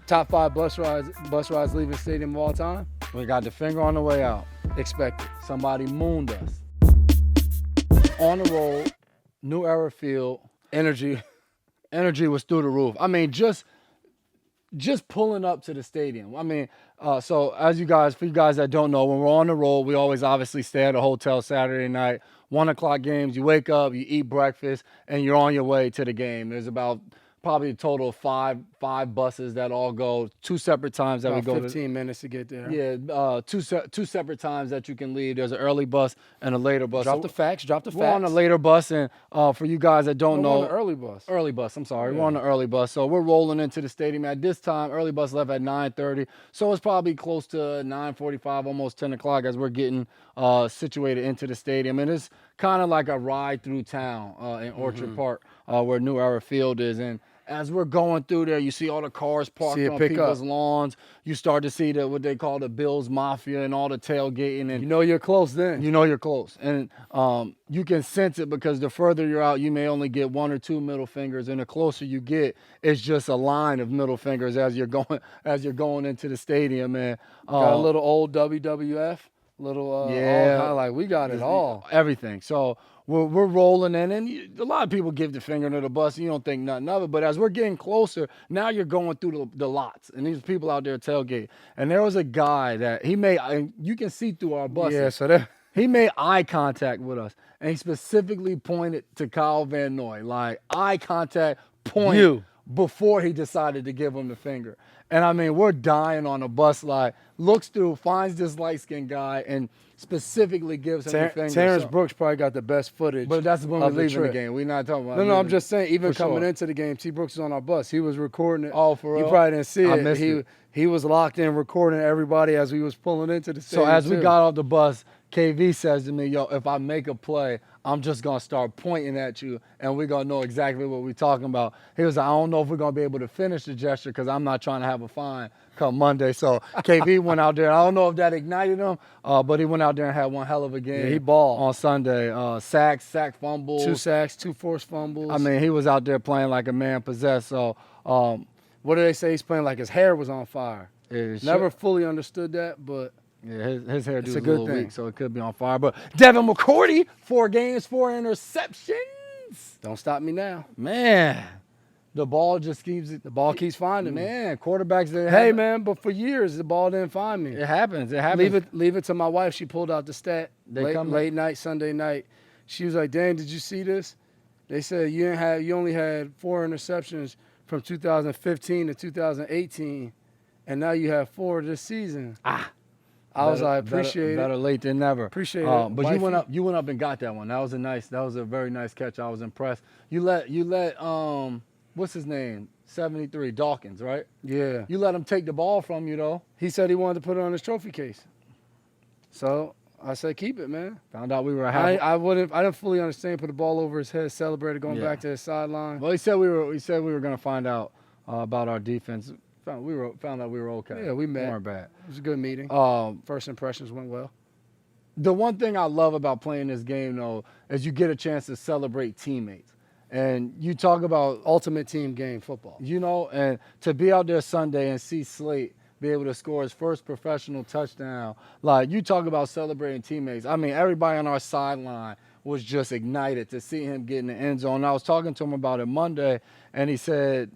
Top 5 bus rides leaving stadium of all time? We got the finger on the way out. Expected. Somebody mooned us. On the road, New Era Field, Energy. energy was through the roof. I mean, just pulling up to the stadium. I mean, so for you guys that don't know, when we're on the road, we always obviously stay at a hotel Saturday night. 1 o'clock games. You wake up, you eat breakfast, and you're on your way to the game. There's about probably a total of five buses that all go 2 separate times that About we go 15 minutes to get there. Yeah, two separate times that you can leave. There's an early bus and a later bus. Drop the facts. We're on a later bus, and for you guys that don't know, we're on the early bus. Early bus, I'm sorry. Yeah. We're on the early bus. So we're rolling into the stadium. At this time, early bus left at 9:30. So it's probably close to 9:45, almost 10 o'clock as we're getting situated into the stadium. And it's kind of like a ride through town in Orchard Park where New Era Field is. And as we're going through there, you see all the cars parked on people's lawns. You start to see what they call the Bills Mafia and all the tailgating. And You know you're close then. you know you're close. And you can sense it because the further you're out, you may only get 1 or 2 middle fingers. And the closer you get, it's just a line of middle fingers as you're going into the stadium. And Got a little old WWF. Little highlight. We got it all. Everything. So we're rolling in, and a lot of people give the finger to the bus, and you don't think nothing of it. But as we're getting closer, now you're going through the lots, and these people out there tailgate. And there was a guy that you can see through our buses. Yeah, so He made eye contact with us, and he specifically pointed to Kyle Van Noy, like eye contact, point before he decided to give him the finger. And I mean, we're dying on the bus, like looks through, finds this light-skinned guy, and specifically gives him the finger. Terrence Brooks probably got the best footage. But that's when we're leaving the trip. game. We're not talking about No, I'm just saying, even For coming sure. into the game, T. Brooks was on our bus. He was recording it. Oh, for real? You probably didn't see I it. missed it. He was locked in recording everybody as we was pulling into the So stadium. as we got off the bus, KV says to me, yo, if I make a play, I'm just going to start pointing at you, and we're going to know exactly what we're talking about. He was like, I don't know if we're going to be able to finish the gesture because I'm not trying to have a fine come Monday. So KV went out there. I don't know if that ignited him, but he went out there and had one hell of a game. Yeah, he balled. On Sunday. Sack fumbles. 2 sacks, 2 forced fumbles. I mean, he was out there playing like a man possessed. So what do they say? He's playing like his hair was on fire. Never fully understood that, but yeah, his hairdo is a a good little thing. weak, so it could be on fire. But Devin McCourty, 4 games, 4 interceptions. don't stop me now. Man, the ball just keeps it. The ball keeps finding me. Man, quarterbacks. Hey, man, but for years, the ball didn't find me. It happens. It happens. Leave it to my wife. She pulled out the stat late night, Sunday night. She was like, Dan, did you see this? They said you only had 4 interceptions from 2015 to 2018, and now you have 4 this season. I was like, appreciate it. Better late than never. Appreciate it. But you went up and got that one. That was a very nice catch. I was impressed. You let what's his name? 73 Dawkins, right? Yeah. You let him take the ball from you though. He said he wanted to put it on his trophy case. So I said, keep it, man. Found out we were happy. I didn't fully understand. Put the ball over his head, celebrated, going back to his sideline. Well, he said we were going to find out about our defense. Found out we were okay. Yeah, we met. We weren't bad. It was a good meeting. First impressions went well. The one thing I love about playing this game, though, is you get a chance to celebrate teammates. And you talk about Ultimate team game football. And to be out there Sunday and see Slate be able to score his first professional touchdown. Like, you talk about celebrating teammates. I mean, everybody on our sideline was just ignited to see him get in the end zone. I was talking to him about it Monday, and he said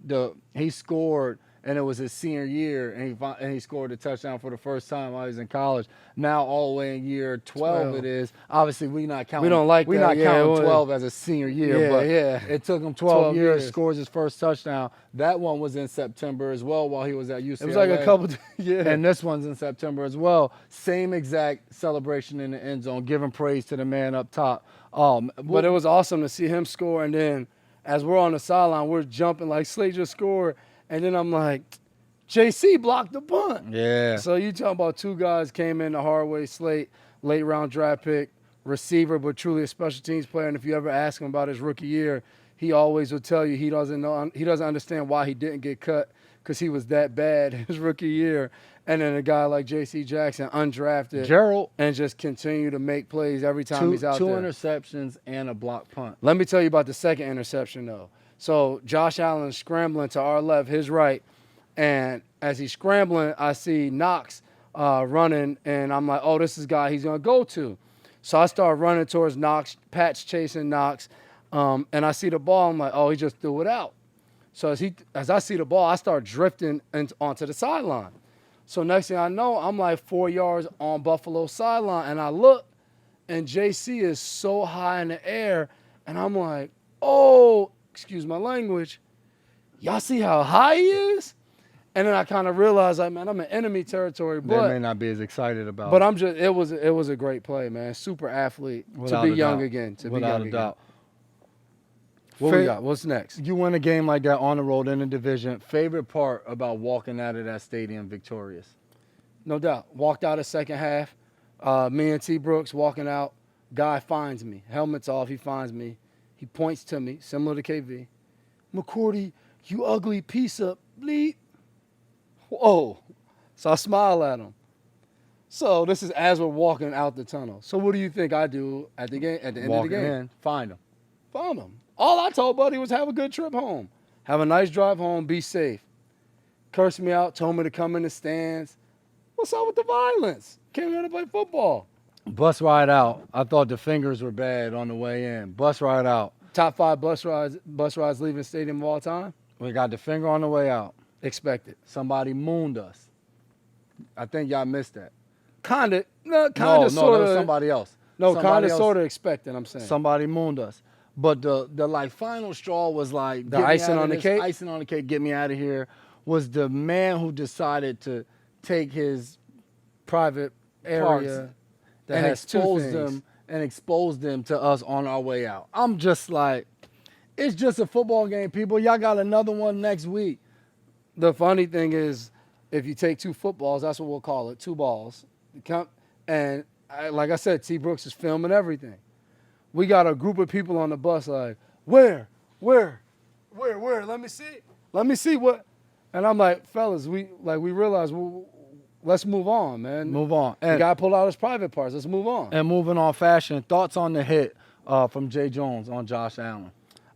he scored, and it was his senior year, and he scored a touchdown for the first time while he was in college. Now all the way in year 12 it is. Obviously, we're not counting 12 as a senior year, but it took him 12 years, scores his first touchdown. That one was in September as well while he was at UCLA. It was like a couple, And this one's in September as well. Same exact celebration in the end zone, giving praise to the man up top. But it was awesome to see him score, and then as we're on the sideline, we're jumping like Slate just scored. And then I'm like, JC blocked the punt. Yeah. So you talking about 2 guys came in the hard way, Slate, late round draft pick, receiver, but truly a special teams player. And if you ever ask him about his rookie year, he always would tell you he doesn't understand why he didn't get cut because he was that bad his rookie year. And then a guy like J.C. Jackson, undrafted, Gerald, and just continue to make plays every time he's out there. 2 interceptions and a blocked punt. Let me tell you about the second interception, though. So Josh Allen scrambling to our left, his right, and as he's scrambling, I see Knox running, and I'm like, oh, this is the guy he's going to go to. So I start running towards Knox, Pat's chasing Knox, and I see the ball. I'm like, oh, he just threw it out. So as I see the ball, I start drifting onto the sideline. So next thing I know, I'm like 4 yards on Buffalo's sideline, and I look, and JC is so high in the air, and I'm like, oh, excuse my language, y'all see how high he is? And then I kind of realized, like, man, I'm in enemy territory. They But may not be as excited about. But I'm just, it was a great play, man. Super athlete Without to be a young doubt. again. To be Without young a again. doubt. What we got? What's next? You win a game like that on the road in the division. Favorite part about walking out of that stadium victorious? No doubt. Walked out a second half. Me and T. Brooks walking out. Guy finds me. Helmet's off. He finds me. He points to me, similar to KV. McCourty, you ugly piece of bleep. Whoa. So I smile at him. So this is as we're walking out the tunnel. So what do you think I do at the game? At the end Walking of the game, in, find him. found him. All I told Buddy was have a good trip home. Have a nice drive home. Be safe. Cursed me out. Told me to come in the stands. What's up with the violence? Came here to play football. Bus ride out. I thought the fingers were bad on the way in. Bus ride out. Top 5 bus rides leaving stadium of all time. We got the finger on the way out. Expected. Somebody mooned us. I think y'all missed that. Kinda, No, kinda, that sorta. was somebody else. No, Somebody kinda, else. sorta expected. I'm saying. Somebody mooned us. But the like final straw was like The get me icing out of on the this, cake? Icing on the cake, get me out of here. Was the man who decided to take his Private parts area that and has two expose things. them to us on our way out. I'm just like, it's just a football game, people. Y'all got another one next week. The funny thing is, if you take 2 footballs, that's what we'll call it, 2 balls. And like I said, T. Brooks is filming everything. We got a group of people on the bus like, where? Let me see what. And I'm like, fellas, we realize, let's move on, man. Move on. The guy pulled out his private parts. Let's move on. And moving on fashion, thoughts on the hit from Jay Jones on Josh Allen?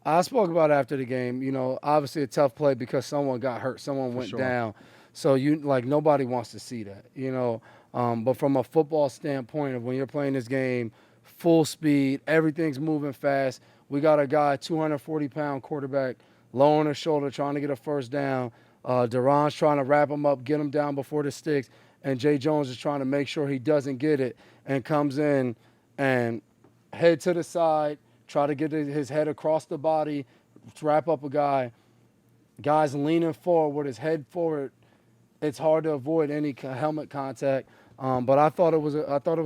I spoke about it after the game. You know, obviously a tough play because someone got hurt. Someone went sure. down. So nobody wants to see that, you know. But from a football standpoint of when you're playing this game, full speed, everything's moving fast. We got a guy, 240-pound quarterback, low on his shoulder, trying to get a first down. Duran's trying to wrap him up, get him down before the sticks, and Jay Jones is trying to make sure he doesn't get it and comes in and head to the side, try to get his head across the body, wrap up a guy. Guy's leaning forward with his head forward. It's hard to avoid any helmet contact, but I thought it was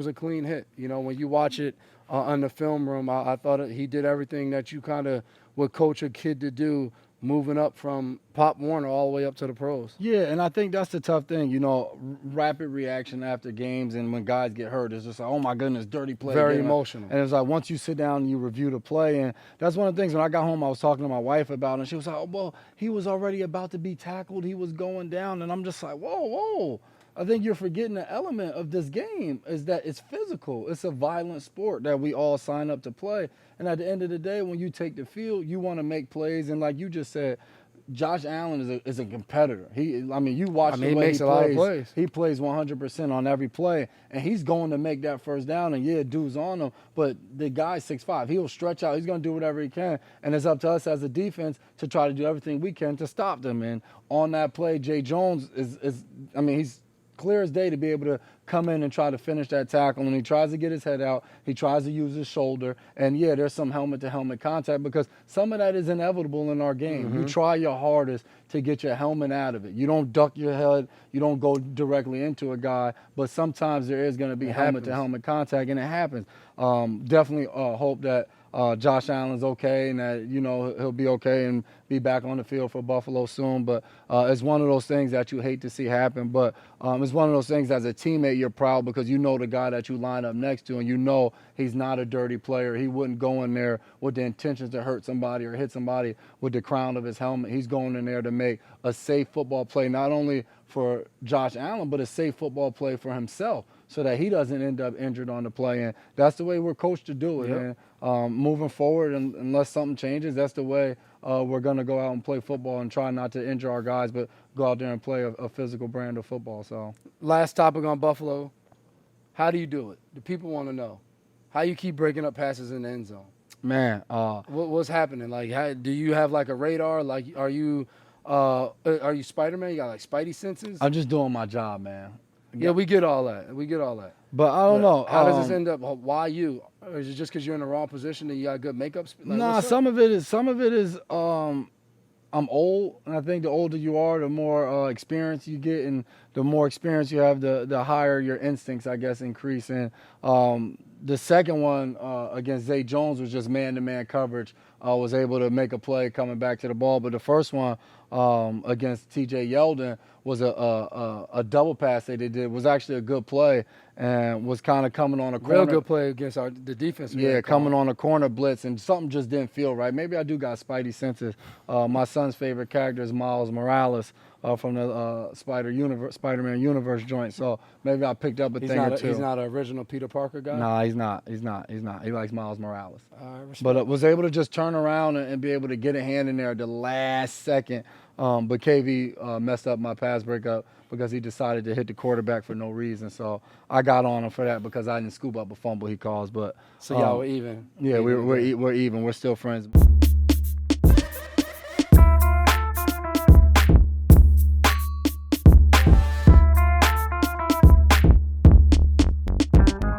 a clean hit. You know, when you watch it in the film room, I thought he did everything that you kind of would coach a kid to do, moving up from Pop Warner all the way up to the pros. Yeah, and I think that's the tough thing, you know, rapid reaction after games and when guys get hurt, it's just like, oh my goodness, dirty play. Very emotional. And it's like once you sit down and you review the play, and that's one of the things when I got home I was talking to my wife about it, and she was like, oh, well, he was already about to be tackled, he was going down, and I'm just like, whoa. I think you're forgetting the element of this game is that it's physical. It's a violent sport that we all sign up to play. And at the end of the day, when you take the field, you want to make plays. And like you just said, Josh Allen is a competitor. You watch the way he makes a lot of plays. He plays 100% on every play, and he's going to make that first down. And yeah, dude's on him, but the guy's 6'5". He'll stretch out. He's going to do whatever he can, and it's up to us as a defense to try to do everything we can to stop them. And on that play, Jay Jones he's clear as day to be able to come in and try to finish that tackle. And he tries to get his head out. He tries to use his shoulder. And, yeah, there's some helmet-to-helmet contact because some of that is inevitable in our game. You try your hardest to get your helmet out of it. You don't duck your head. You don't go directly into a guy. But sometimes there is going to be helmet-to-helmet contact, and it happens. Definitely hope that Josh Allen's okay and that, you know, he'll be okay and be back on the field for Buffalo soon. But it's one of those things that you hate to see happen. But it's one of those things as a teammate you're proud because you know the guy that you line up next to and you know he's not a dirty player. He wouldn't go in there with the intentions to hurt somebody or hit somebody with the crown of his helmet. He's going in there to make a safe football play, not only for Josh Allen, but a safe football play for himself so that he doesn't end up injured on the play. And that's the way we're coached to do it. Yep. And moving forward, unless something changes, that's the way we're going to go out and play football and try not to injure our guys, but go out there and play a physical brand of football. So, last topic on Buffalo. How do you do it? The people want to know. How you keep breaking up passes in the end zone? man, What's happening? Like, do you have like a radar? Like, are you Spider-Man? You got like Spidey senses? I'm just doing my job, man. Yeah, we get all that. We get all that. But I don't know. How does this end up? Why you? Or is it just because you're in the wrong position and you got good makeup? Like, Nah, some of it is I'm old, and I think the older you are, the more experience you get, and the more experience you have, the higher your instincts, I guess, increase. And the second one against Zay Jones was just man-to-man coverage. I was able to make a play coming back to the ball, but the first one against T.J. Yeldon was a double pass that they did. Was actually a good play and was kind of coming on a corner. Real good play against the defense. Yeah, coming on a corner blitz, and something just didn't feel right. Maybe I do got Spidey senses. My son's favorite character is Miles Morales from the Spider-Man universe joint, so maybe I picked up a thing or two. He's not an original Peter Parker guy? Nah, he's not. He likes Miles Morales. Respect. But was able to just turn around and be able to get a hand in there at the last second. But KV messed up my pass breakup because he decided to hit the quarterback for no reason. So I got on him for that because I didn't scoop up a fumble he caused. But so y'all were even. Yeah, we're even. We're still friends.